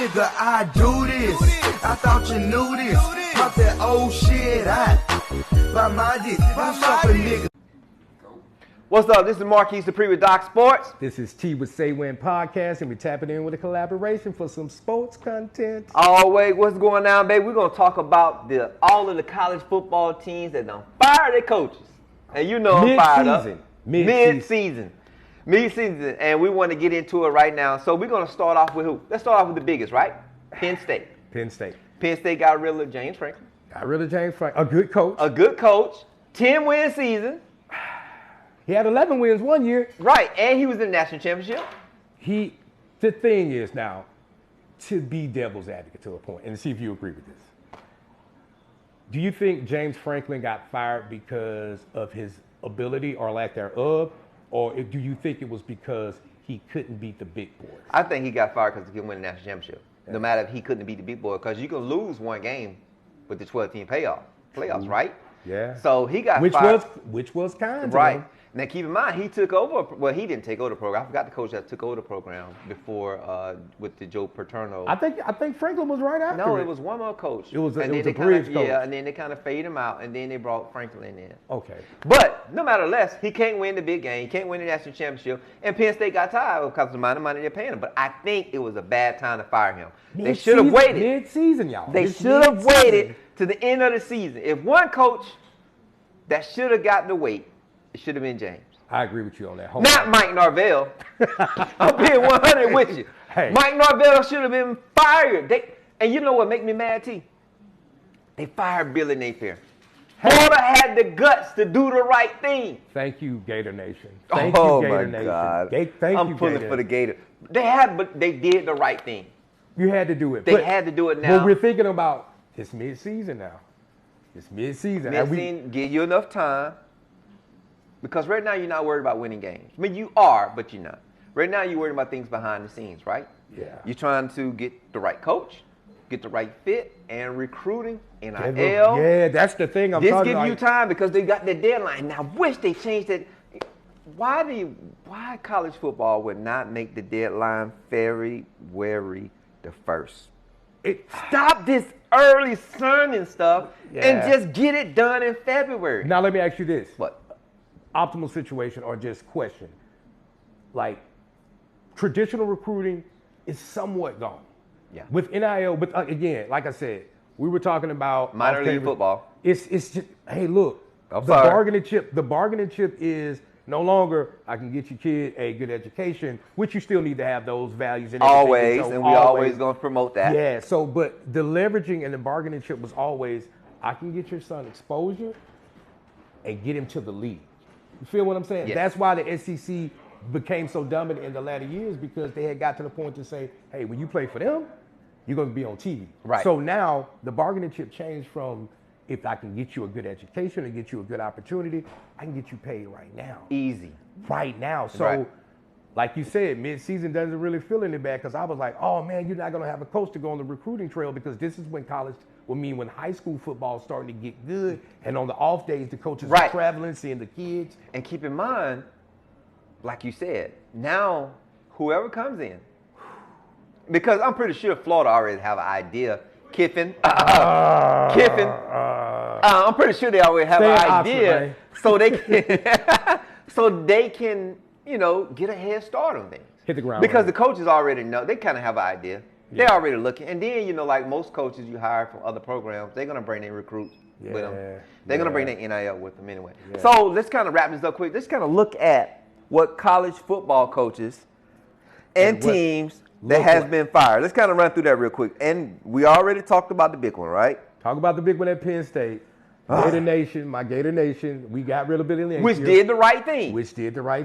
nigga, I do this. I thought you knew this. Pop that old shit out. By my dick, I'm shopping nigga. What's up? This is Marquise Dupree with Doc Sports. This is T with Say When Podcast, and we're tapping in with a collaboration for some sports content. Oh, wait, what's going on, baby? We're going to talk about all of the college football teams that done fired their coaches. And you know I'm fired up. Mid-season. And we want to get into it right now. So we're going to start off with who? Let's start off with the biggest, right? Penn State. Penn State got rid of James Franklin. A good coach. 10-win season. He had 11 wins one year. Right, and he was in the national championship. The thing is now, to be devil's advocate to a point, and see if you agree with this. Do you think James Franklin got fired because of his ability or lack thereof? Or do you think it was because he couldn't beat the big boys? I think he got fired because he couldn't win the national championship. Yeah. No matter if he couldn't beat the big boy, because you can lose one game with the 12-team playoffs, right? Yeah. So he got fired. Which was kind. Right. Now, keep in mind, he took over. Well, he didn't take over the program. I forgot the coach that took over the program before with the Joe Paterno. I think Franklin was right after. No, it was one more coach. It was a bridge coach. Yeah, and then they kind of faded him out, and then they brought Franklin in. Okay. But no matter less, he can't win the big game. He can't win the national championship. And Penn State got tired because of the amount of money they're paying him. But I think it was a bad time to fire him. They should have waited. Mid-season, y'all. They should have waited to the end of the season. If one coach that should have gotten the weight, it should have been James. I agree with you on that. Not Mike Norvell. I'm being 100 with you. Hey. Mike Norvell should have been fired. And you know what make me mad, T? They fired Billy Napier. Florida had the guts to do the right thing. Thank you, Gator Nation. Thank you, Gator Nation. God. I'm pulling for the Gator. But they did the right thing. You had to do it. They had to do it now. But we're thinking about it's mid-season now. It's mid-season. Mid-season, give you enough time. Because right now you're not worried about winning games. I mean, you are, but you're not. Right now you're worried about things behind the scenes, right? Yeah. You're trying to get the right coach, get the right fit, and recruiting, NIL. Yeah, that's the thing I'm talking about. This gives you time because they got their deadline. Now, I wish they changed it. Why college football would not make the deadline February the 1st? Stop this early signing stuff and just get it done in February. Now, let me ask you this. What? Optimal situation or just question. Like, traditional recruiting is somewhat gone. Yeah. With NIL, but again, like I said, we were talking about minor league football. It's just, hey, look, bargaining chip is no longer I can get your kid a good education, which you still need to have those values and always, and we always going to promote that. Yeah. So, but the leveraging and the bargaining chip was always I can get your son exposure and get him to the league. You feel what I'm saying? Yes. That's why the SEC became so dominant in the latter years, because they had got to the point to say, hey, when you play for them, you're going to be on TV. Right. So now the bargaining chip changed from if I can get you a good education and get you a good opportunity, I can get you paid right now. Easy. Right now. So like you said, mid-season doesn't really feel any bad because I was like, oh, man, you're not going to have a coach to go on the recruiting trail because this is when when high school football is starting to get good, and on the off days, the coaches are traveling, seeing the kids. And keep in mind, like you said, now whoever comes in, because I'm pretty sure Florida already have an idea. Kiffin. I'm pretty sure they already have an idea, so they can, get a head start on things. Hit the ground. Because the coaches already know, they kind of have an idea. They're already looking. And then, like most coaches you hire from other programs, they're going to bring their recruits with them. They're going to bring their NIL with them anyway. Yeah. So let's kind of wrap this up quick. Let's kind of look at what college football coaches and teams that has been fired. Let's kind of run through that real quick. And we already talked about the big one, right? Talk about the big one at Penn State. Gator Nation, my Gator Nation. We got rid of Billy Napier. Which did the right thing.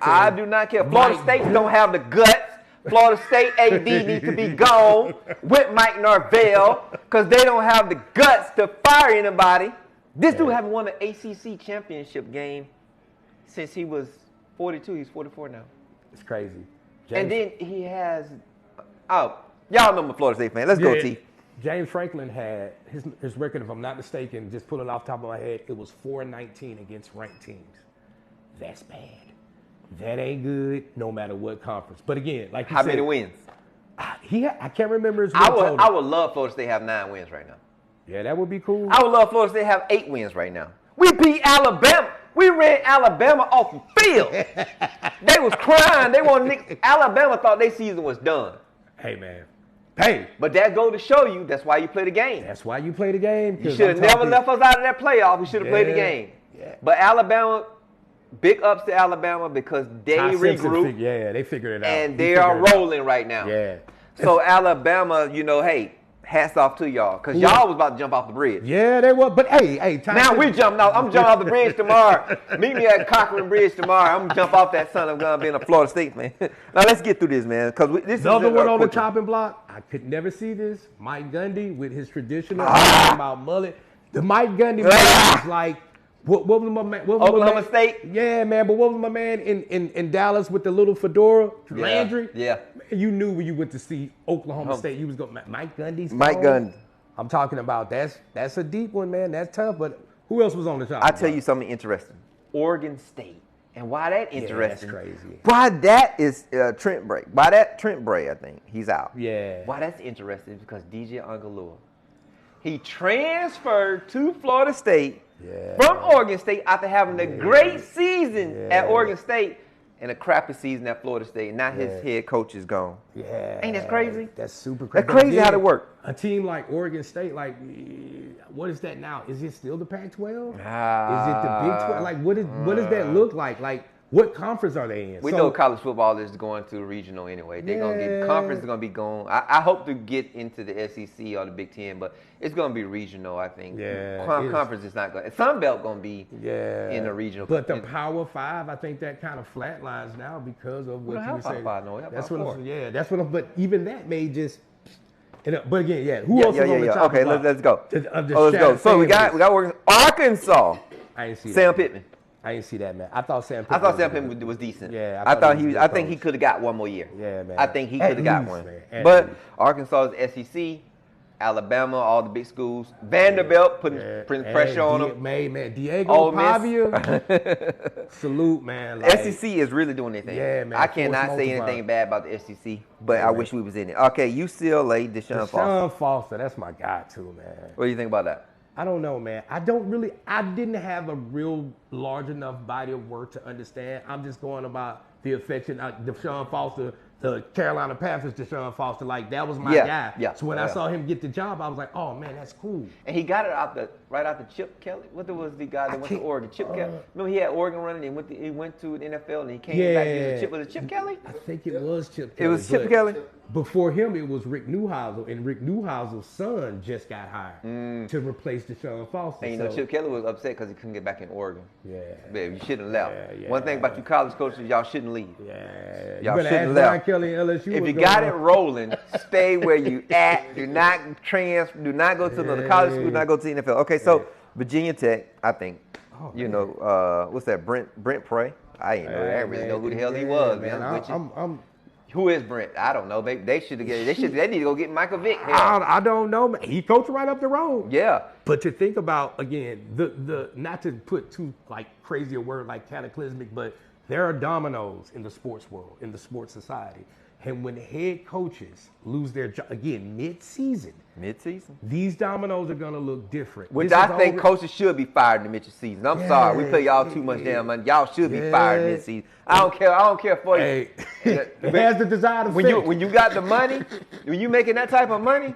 I do not care. Florida State don't have the guts. Florida State AD needs to be gone with Mike Norvell because they don't have the guts to fire anybody. This dude haven't won an ACC championship game since he was 42. He's 44 now. It's crazy. And then he has, y'all know I'm a Florida State fan. Let's go, T. James Franklin had his record, if I'm not mistaken, just pulling off the top of my head, it was 4-19 against ranked teams. That's bad. That ain't good no matter what conference. But again, like you said. How many wins? I can't remember his I win would love Florida State to have 9 wins right now. Yeah, that would be cool. I would love Florida State to have 8 wins right now. We beat Alabama. We ran Alabama off the field. They was crying. Alabama thought their season was done. Hey, man. Hey. But that go to show you that's why you play the game. That's why you play the game. You should have never left us out of that playoff. We should have played the game. Yeah. But Alabama, big ups to Alabama because they regrouped. Yeah, they figured it out. And they are rolling right now. Yeah. So Alabama, hey, hats off to y'all because y'all was about to jump off the bridge. Yeah, they were. But hey, now we jumping off. I'm jumping off the bridge tomorrow. Meet me at Cochran Bridge tomorrow. I'm gonna jump off that son of a gun being a Florida State man. Now let's get through this, man, because this is another one on the chopping block. I could never see this. Mike Gundy with his traditional about mullet. The Mike Gundy was like. What was my man? Oklahoma State? Yeah, man. But what was my man in Dallas with the little fedora? Landry? Yeah. Man, you knew when you went to see Oklahoma State, you was going Mike Gundy's Mike Gundy. I'm talking about that's a deep one, man. That's tough. But who else was on the top? I'll tell you something interesting. Oregon State. And why that interesting? Yeah, that's crazy. Why that is Trent Bray. Why that Trent Bray, I think. He's out. Yeah. Why that's interesting is because DJ Uiagalelei. He transferred to Florida State from Oregon State after having a great season at Oregon State and a crappy season at Florida State. And now his head coach is gone. Yeah. Ain't that crazy? That's super crazy. That's crazy how it works. A team like Oregon State, like, what is that now? Is it still the Pac-12? Is it the Big 12? Like, what does that look like? Like, what conference are they in? We know college football is going to regional anyway. They're going to get conference is going to be going. I hope to get into the SEC or the Big Ten, but it's going to be regional, I think. Yeah. Conference is not going. Sun Belt going to be in the regional. But the Power Five, I think that kind of flatlines now because of what you said. That's what. That's what. But even that may just. But again, who else is on the top? Okay, let's go. Let's go. So we got working Arkansas. I ain't see Sam that. Pittman. I didn't see that, man. I thought Sam Pittman was decent. Yeah, I think he could have got one more year. Yeah, man. I think he could have got one. But Arkansas is SEC, Alabama, all the big schools. Vanderbilt putting pressure on them. Man, Diego Pavia. Salute, man. SEC is really doing their thing. Yeah, man. I cannot say anything bad about the SEC, but I wish we was in it. Okay, UCLA, Deshaun Foster. Deshaun Foster, that's my guy too, man. What do you think about that? I don't know, man. I didn't have a real large enough body of work to understand. I'm just going about the affection. Deshaun Foster, the Carolina Panthers, Deshaun Foster, like that was my guy. Yeah. So when I saw him get the job, I was like, oh man, that's cool. And he got it right out the Chip Kelly. What was the guy that went to Oregon? Chip Kelly. Remember he had Oregon running and he went to the NFL and he came back. Was it Chip Kelly? I think it was Chip Kelly. It was Chip Kelly. Before him, it was Rick Neuheisel, and Rick Neuheisel's son just got hired to replace Deshaun Foster. And Chip Kelly was upset because he couldn't get back in Oregon. Yeah. Babe, you shouldn't have left. One thing about you college coaches, y'all shouldn't leave. Yeah. Y'all shouldn't have left. Kelly and LSU if you got it rolling, stay where you at. Do not do not go to another college school, do not go to the NFL. Okay, so Virginia Tech, I think, what's that, Brent Pray? I ain't know. I didn't really know who the hell he was, man. Who is Brent? I don't know. They need to go get Michael Vick. I don't know, man. He coached right up the road. Yeah. But to think about, again, the not to put too crazy a word like cataclysmic, but there are dominoes in the sports world, in the sports society. And when head coaches lose their job, again, mid-season, these dominoes are going to look different. Which I think coaches should be fired in the mid-season. I'm sorry. We pay y'all too much damn money. Y'all should be fired mid-season. I don't care for you. It has the desired effect. When you got the money, when you making that type of money,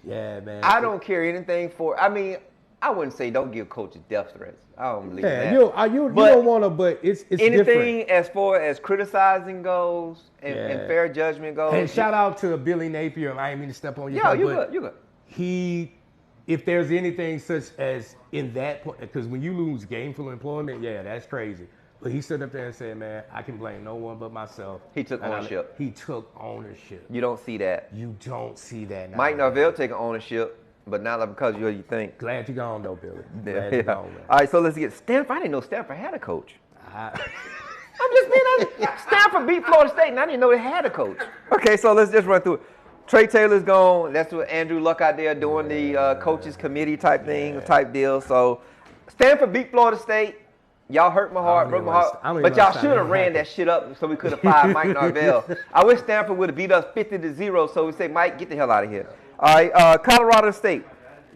man. I don't care anything for. I mean, I wouldn't say don't give coaches death threats. I don't believe that. You don't want to, but it's anything different. As far as criticizing goes and fair judgment goes. And shout out to Billy Napier. I ain't mean to step on your toe, you good. If there's anything such as in that point, because when you lose gainful employment, that's crazy. But he stood up there and said, man, I can blame no one but myself. He took ownership. You don't see that. You don't see that now. Mike Norvell taking ownership. But not because you think. Glad you're gone, though, Billy. Glad you're gone, man. All right, so let's get Stanford. I didn't know Stanford had a coach. I'm just being honest. Stanford beat Florida State, and I didn't know they had a coach. Okay, so let's just run through it. Trey Taylor's gone. That's what Andrew Luck out there doing the coaches committee type thing, type deal. So Stanford beat Florida State. Y'all hurt my heart, broke my heart. But y'all should have ran that shit up so we could have fired Mike Norvell. I wish Stanford would have beat us 50-0, so we say, Mike, get the hell out of here. All right, Colorado State.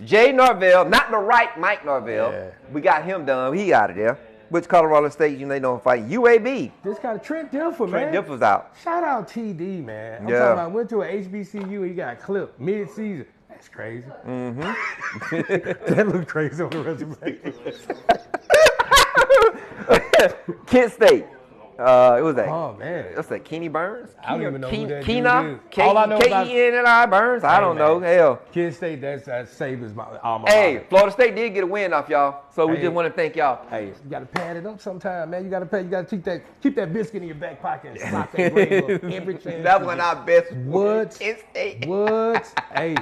Jay Norvell, not the right Mike Norvell. Yeah. We got him done. He out of there. Which Colorado State, they don't fight? UAB. This guy, Trent Dilfer, man. Trent Dilfer's out. Shout out TD, man. I'm talking about, I went to an HBCU, he got clipped mid-season. That's crazy. Mm-hmm. That looked crazy on the resume. Kent State. It was that. Oh, man. What's that? Kenny Burns? I don't even know who that Keena? dude is. All I know about K-E-N-N-I Burns? I don't know. Hell. Kent State, that's Saban's alma mater. Hey, Florida State did get a win off y'all, so we just want to thank y'all. Hey, you got to pad it up sometime, man. You got to keep that biscuit in your back pocket and slap that grade up every chance. That was our best. What? Kent State. What? Hey,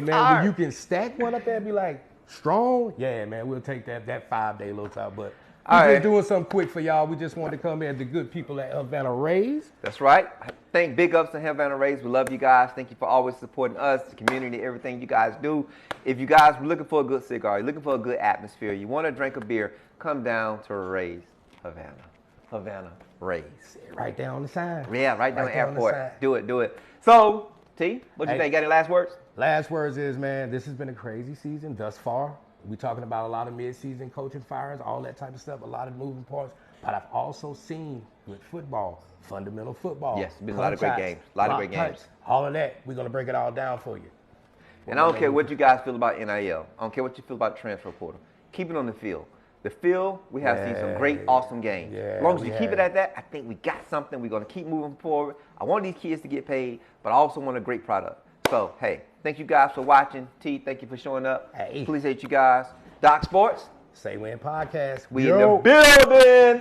man, when you can stack one up there and be like, strong? Yeah, man, we'll take that 5-day little time, but... We're just doing something quick for y'all. We just wanted to come in, the good people at Havana Reys. That's right. Big ups to Havana Reys. We love you guys. Thank you for always supporting us, the community, everything you guys do. If you guys were looking for a good cigar, you're looking for a good atmosphere, you want to drink a beer, come down to Reys, Havana. Havana Reys. Right there on the sign. Yeah, right down the airport. Do it. So, T, what do you think? Got any last words? Last words is, man, this has been a crazy season thus far. We're talking about a lot of mid-season coaching firings, all that type of stuff, a lot of moving parts. But I've also seen good football, fundamental football. Yes, been a lot of great games. A lot of great games. All of that, we're going to break it all down for you. And I don't care what you guys feel about NIL. I don't care what you feel about transfer portal. Keep it on the field. The field, we have seen some great, awesome games. As long as you keep it at that, I think we got something. We're going to keep moving forward. I want these kids to get paid, but I also want a great product. So, hey, thank you guys for watching. T, thank you for showing up. Hey. Appreciate you guys. Doc Sports. Say When Podcast. We in the building.